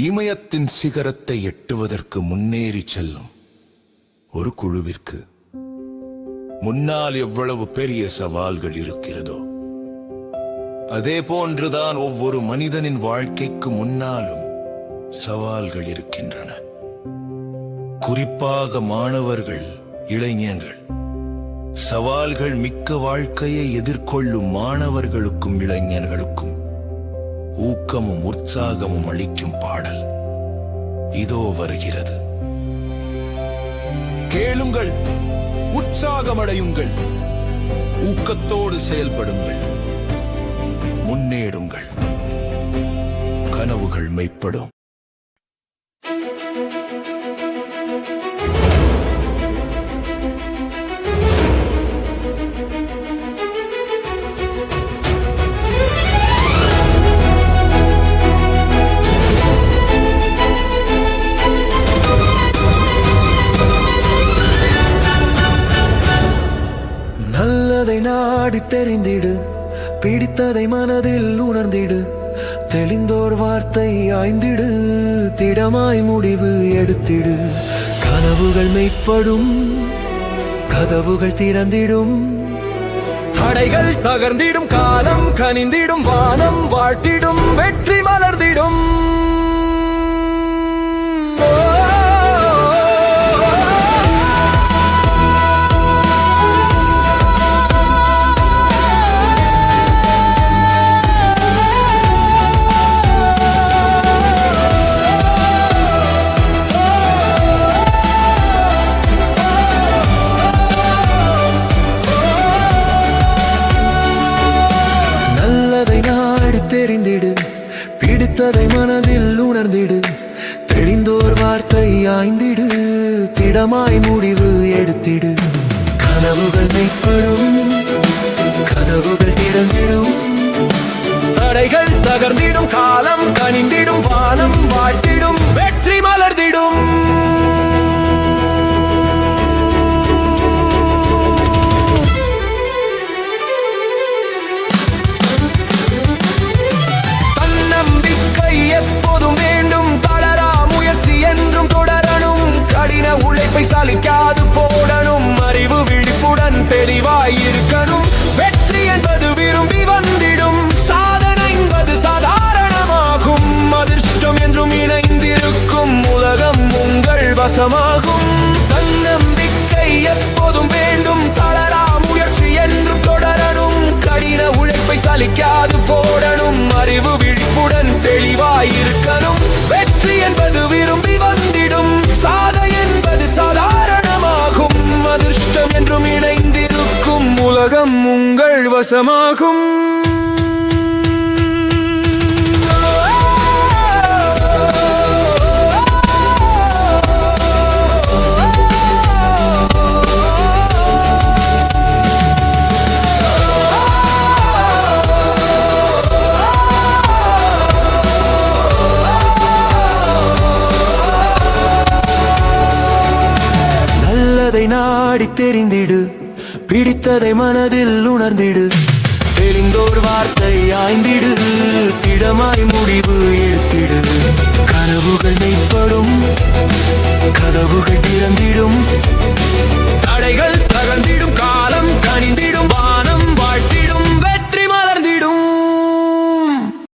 இமயத்தின் சிகரத்தை எட்டுவதற்கு முன்னேறி செல்லும் ஒரு குழுவிற்கு முன்னால் எவ்வளவு பெரிய சவால்கள் இருக்கிறதோ அதே போன்றுதான் ஒவ்வொரு மனிதனின் வாழ்க்கைக்கு முன்னாலும் சவால்கள் இருக்கின்றன. குறிப்பாக மாணவர்கள், இளைஞர்கள், சவால்கள் மிக்க வாழ்க்கையை எதிர்கொள்ளும் மாணவர்களுக்கும் இளைஞர்களுக்கும் ஊக்கமும் உற்சாகமும் அளிக்கும் பாடல் இதோ வருகிறது. கேளுங்கள், உற்சாகமடையுங்கள், ஊக்கத்தோடு செயல்படுங்கள், முன்னேறுங்கள், கனவுகள் மெய்ப்படும். நல்லதை நாடி தெரிந்திடு, பிடித்ததை மனதில் உணர்ந்திடு, தெளிந்தோர் வார்த்தை ஆய்ந்திடு, திடமாய் முடிவு எடுத்திடு. கனவுகள் மெய்ப்படும், கதவுகள் திறந்திடும், தடைகள் தகர்ந்திடும், காலம் கனிந்திடும், வானம் வாழ்த்திடும், வெற்றி மலர்ந்திடும். தெரிந்திடு, பிடித்ததை மனதில் உணர்ந்திடு, தெளிந்தோர் வார்த்தை ஆய்ந்திடு, திடமாய் முடிவு எடுத்திடு. கனவுகள் மெய்ப்படும், கதவுகள் திறந்திடும், தடைகள் தகர்ந்திடும், காலம் கனிந்திடும், வானம் வாழ்த்திடும், வெற்றி மலர்ந்திடும். சலிக்காது போடணும், அறிவு விழிப்புடன் தெளிவாயிருக்கணும். வெற்றி என்பது விரும்பி வந்திடும், சாதனை என்பது சாதாரணமாகும். அதிர்ஷ்டம் என்றும் இணைந்திருக்கும், உலகம் உங்கள் வசமாகும். தன்னம்பிக்கை எப்போதும் வேண்டும், தளரா முயற்சி என்றும் தொடரணும். கடின உழைப்பை சலிக்காது போடணும், அறிவு விழிப்புடன் தெளிவாயிருக்கணும். வெற்றி என்பது விரும்பி வந்திடும், சாதனை என்பது சாதாரணமாகும். அதிர்ஷ்டம் என்றும் இணைந்திருக்கும், உலகம் உங்கள் வசமாகும். நாடி தெரிந்திடு, பிடித்ததை மனதில் உணர்ந்திடு, தெளிந்தோர் வார்த்தை ஆய்ந்திடு, திடமாய்